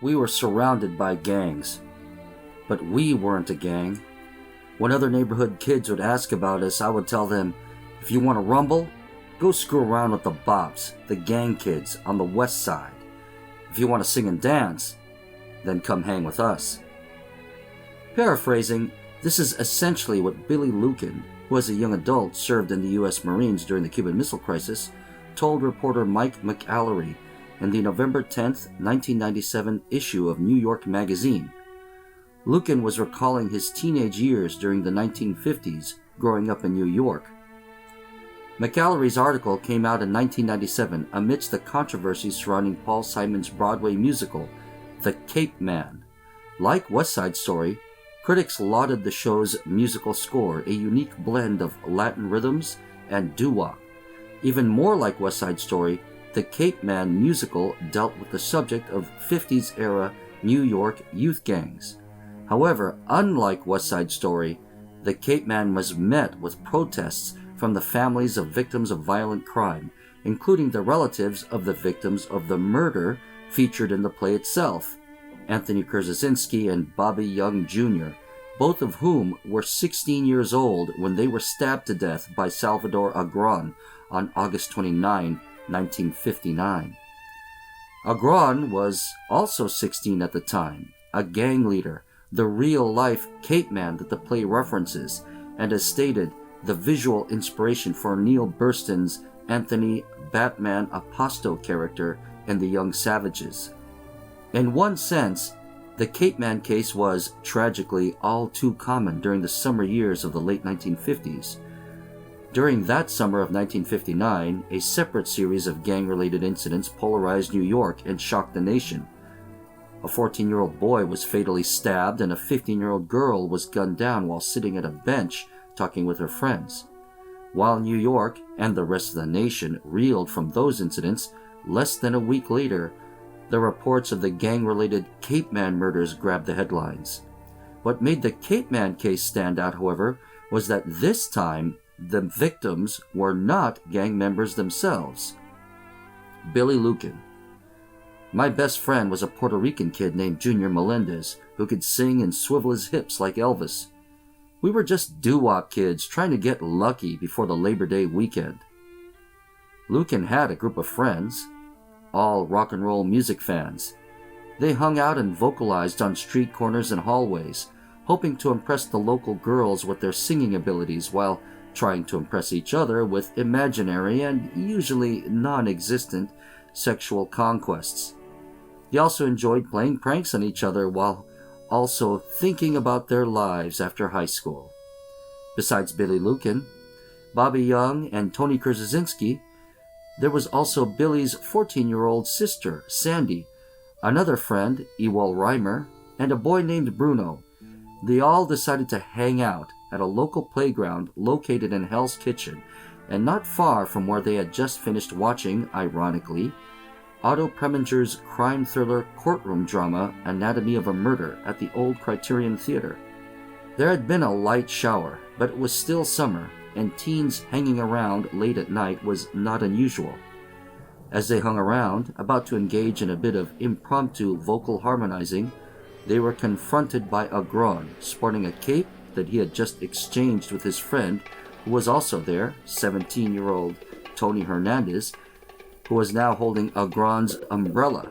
We were surrounded by gangs. But we weren't a gang. When other neighborhood kids would ask about us, I would tell them, if you want to rumble, go screw around with the Bops, the gang kids on the west side. If you want to sing and dance, then come hang with us. Paraphrasing, this is essentially what Billy Lucan, who as a young adult served in the U.S. Marines during the Cuban Missile Crisis, told reporter Mike McAllery in the November 10, 1997 issue of New York Magazine. Lucan was recalling his teenage years during the 1950s, growing up in New York. McAllery's article came out in 1997 amidst the controversy surrounding Paul Simon's Broadway musical, The Capeman. Like West Side Story, critics lauded the show's musical score, a unique blend of Latin rhythms and doo-wop. Even more like West Side Story, the Capeman musical dealt with the subject of 50s-era New York youth gangs. However, unlike West Side Story, the Capeman was met with protests from the families of victims of violent crime, including the relatives of the victims of the murder featured in the play itself, Anthony Krzezinski and Bobby Young Jr., both of whom were 16 years old when they were stabbed to death by Salvador Agron on August 29, 1959. Agron was also 16 at the time, a gang leader, the real-life Capeman that the play references, and as stated, the visual inspiration for Neil Burstyn's Anthony Batman Aposto character in The Young Savages. In one sense, the Capeman case was, tragically, all too common during the summer years of the late 1950s. During that summer of 1959, a separate series of gang-related incidents polarized New York and shocked the nation. A 14-year-old boy was fatally stabbed and a 15-year-old girl was gunned down while sitting at a bench talking with her friends. While New York and the rest of the nation reeled from those incidents, less than a week later, the reports of the gang-related Capeman murders grabbed the headlines. What made the Capeman case stand out, however, was that this time the victims were not gang members themselves. Billy Lucan. My best friend was a Puerto Rican kid named Junior Melendez who could sing and swivel his hips like Elvis. We were just doo-wop kids trying to get lucky before the Labor Day weekend. Lucan had a group of friends, all rock and roll music fans. They hung out and vocalized on street corners and hallways, hoping to impress the local girls with their singing abilities while trying to impress each other with imaginary and usually non-existent sexual conquests. They also enjoyed playing pranks on each other while also thinking about their lives after high school. Besides Billy Lucan, Bobby Young, and Tony Krzezinski, there was also Billy's 14-year-old sister, Sandy, another friend, Ewell Reimer, and a boy named Bruno. They all decided to hang out at a local playground located in Hell's Kitchen, and not far from where they had just finished watching, ironically, Otto Preminger's crime thriller courtroom drama Anatomy of a Murder at the old Criterion Theater. There had been a light shower, but it was still summer, and teens hanging around late at night was not unusual. As they hung around, about to engage in a bit of impromptu vocal harmonizing, they were confronted by Agron, sporting a cape that he had just exchanged with his friend, who was also there, 17-year-old Tony Hernandez, who was now holding Agron's umbrella.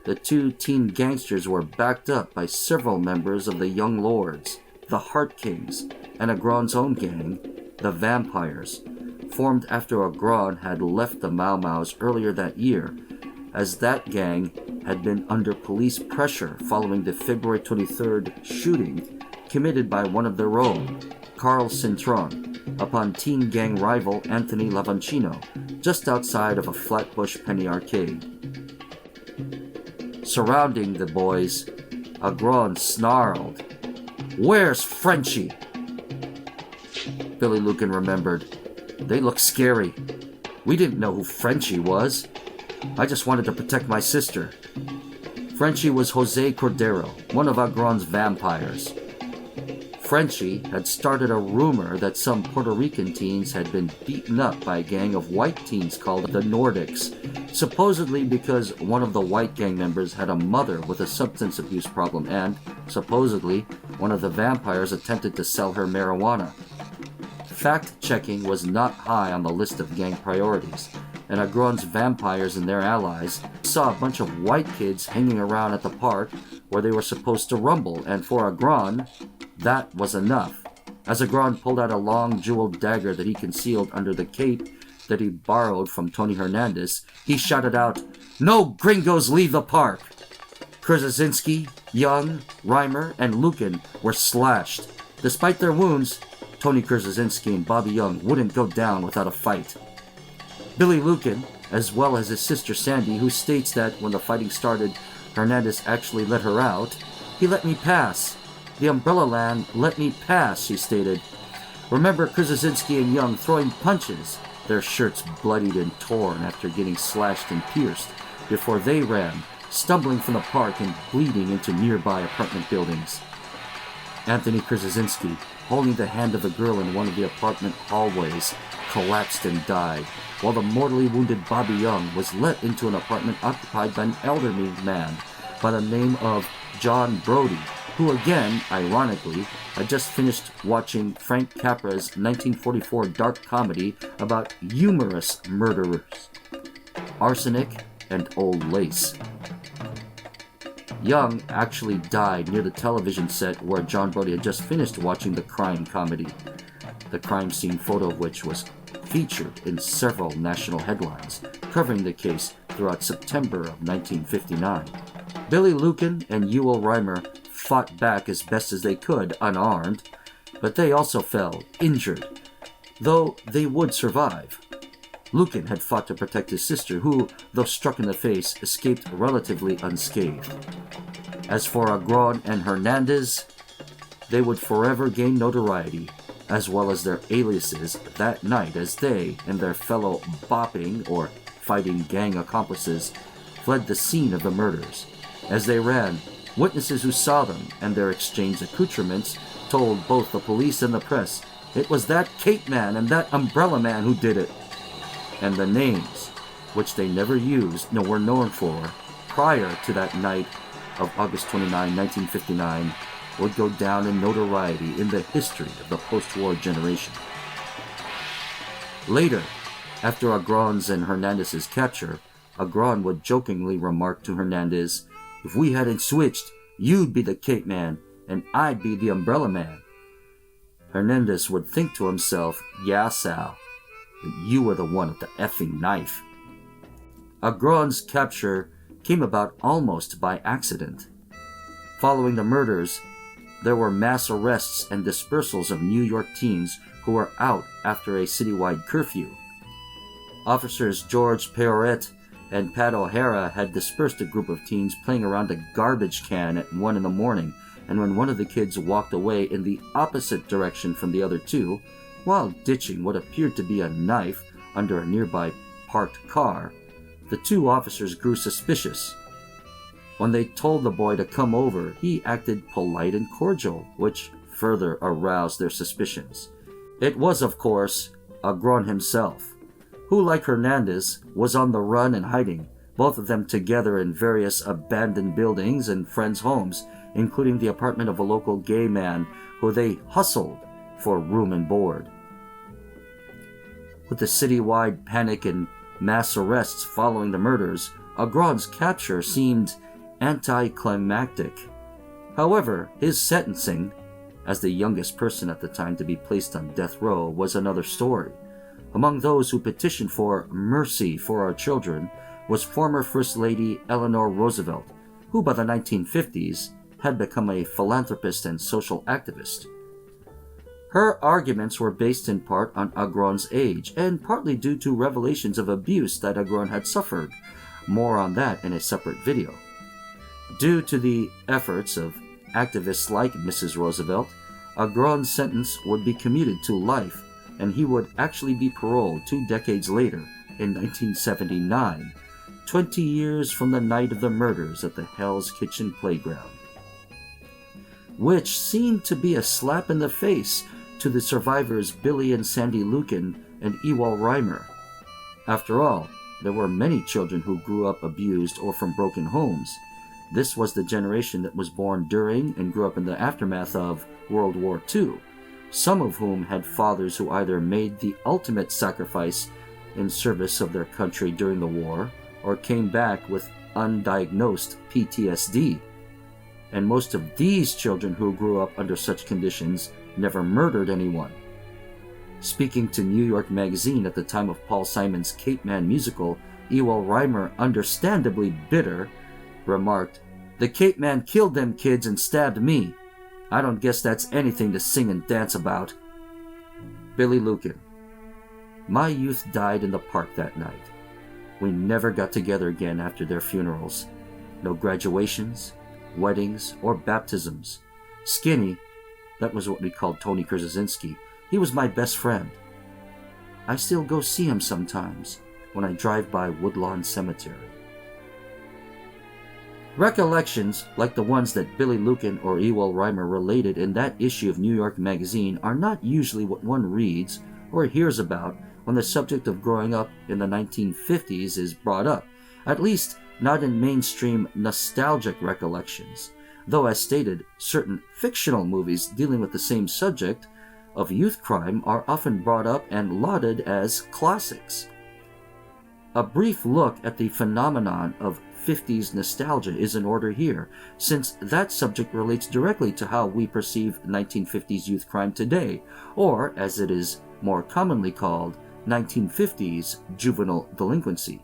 The two teen gangsters were backed up by several members of the Young Lords, the Heart Kings, and Agron's own gang, the Vampires, formed after Agron had left the Mau Mau's earlier that year, as that gang had been under police pressure following the February 23rd shooting committed by one of their own, Carl Cintron, upon teen gang rival Anthony Lavancino, just outside of a Flatbush Penny Arcade. Surrounding the boys, Agron snarled, "Where's Frenchie?" Billy Lucan remembered. They looked scary. We didn't know who Frenchie was. I just wanted to protect my sister. Frenchie was Jose Cordero, one of Agron's vampires. Frenchie had started a rumor that some Puerto Rican teens had been beaten up by a gang of white teens called the Nordics, supposedly because one of the white gang members had a mother with a substance abuse problem and, supposedly, one of the vampires attempted to sell her marijuana. Fact-checking was not high on the list of gang priorities, and Agron's vampires and their allies saw a bunch of white kids hanging around at the park where they were supposed to rumble, and for Agron, that was enough. As Agron pulled out a long jeweled dagger that he concealed under the cape that he borrowed from Tony Hernandez, he shouted out, "No gringos leave the park!" Krzazinski, Young, Reimer, and Lukin were slashed. Despite their wounds, Tony Krzazinski and Bobby Young wouldn't go down without a fight. Billy Lukin, as well as his sister Sandy, who states that when the fighting started, Hernandez actually let her out. "He let me pass. The Umbrella Land let me pass," she stated. Remember Krzazinski and Young throwing punches, their shirts bloodied and torn after getting slashed and pierced, before they ran, stumbling from the park and bleeding into nearby apartment buildings. Anthony Krzazinski, holding the hand of a girl in one of the apartment hallways, collapsed and died, while the mortally wounded Bobby Young was let into an apartment occupied by an elderly man by the name of John Brody, who again, ironically, had just finished watching Frank Capra's 1944 dark comedy about humorous murderers, arsenic and old lace. Young actually died near the television set where John Brody had just finished watching the crime comedy, the crime scene photo of which was featured in several national headlines, covering the case throughout September of 1959. Billy Lukin and Ewell Reimer fought back as best as they could, unarmed, but they also fell, injured, though they would survive. Lukin had fought to protect his sister, who, though struck in the face, escaped relatively unscathed. As for Agron and Hernandez, they would forever gain notoriety, as well as their aliases, that night as they and their fellow bopping or fighting gang accomplices fled the scene of the murders. As they ran, witnesses who saw them and their exchanged accoutrements told both the police and the press it was that Capeman and that Umbrella Man who did it. And the names, which they never used nor were known for, prior to that night of August 29, 1959, would go down in notoriety in the history of the post-war generation. Later, after Agron's and Hernandez's capture, Agron would jokingly remark to Hernandez, "If we hadn't switched, you'd be the Cape Man, and I'd be the Umbrella Man." Hernandez would think to himself, "Yeah, Sal, but you were the one with the effing knife." Agron's capture came about almost by accident. Following the murders, there were mass arrests and dispersals of New York teens who were out after a citywide curfew. Officers George Peoret and Pat O'Hara had dispersed a group of teens playing around a garbage can at 1 in the morning, and when one of the kids walked away in the opposite direction from the other two, while ditching what appeared to be a knife under a nearby parked car, the two officers grew suspicious. When they told the boy to come over, he acted polite and cordial, which further aroused their suspicions. It was, of course, Agron himself, who, like Hernandez, was on the run and hiding, both of them together in various abandoned buildings and friends' homes, including the apartment of a local gay man who they hustled for room and board. With the citywide panic and mass arrests following the murders, Agron's capture seemed anticlimactic. However, his sentencing, as the youngest person at the time to be placed on death row, was another story. Among those who petitioned for mercy for our children was former First Lady Eleanor Roosevelt, who by the 1950s had become a philanthropist and social activist. Her arguments were based in part on Agron's age, and partly due to revelations of abuse that Agron had suffered. More on that in a separate video. Due to the efforts of activists like Mrs. Roosevelt, Agron's sentence would be commuted to life, and he would actually be paroled 2 decades later, in 1979, 20 years from the night of the murders at the Hell's Kitchen playground. which seemed to be a slap in the face to the survivors Billy and Sandy Lucan and Ewell Reimer. After all, there were many children who grew up abused or from broken homes. This was the generation that was born during and grew up in the aftermath of World War II, some of whom had fathers who either made the ultimate sacrifice in service of their country during the war or came back with undiagnosed PTSD. And most of these children who grew up under such conditions never murdered anyone. Speaking to New York Magazine at the time of Paul Simon's Capeman musical, Ewell Reimer, understandably bitter, remarked, "The Capeman killed them kids and stabbed me. I don't guess that's anything to sing and dance about." Billy Lucan. My youth died in the park that night. We never got together again after their funerals. No graduations, weddings, or baptisms. Skinny, that was what we called Tony Krzazinski, he was my best friend. I still go see him sometimes when I drive by Woodlawn Cemetery. Recollections, like the ones that Billy Lucan or Ewell Reimer related in that issue of New York Magazine, are not usually what one reads or hears about when the subject of growing up in the 1950s is brought up, at least not in mainstream nostalgic recollections, though as stated, certain fictional movies dealing with the same subject of youth crime are often brought up and lauded as classics. A brief look at the phenomenon of 50s nostalgia is in order here, since that subject relates directly to how we perceive 1950s youth crime today, or, as it is more commonly called, 1950s juvenile delinquency.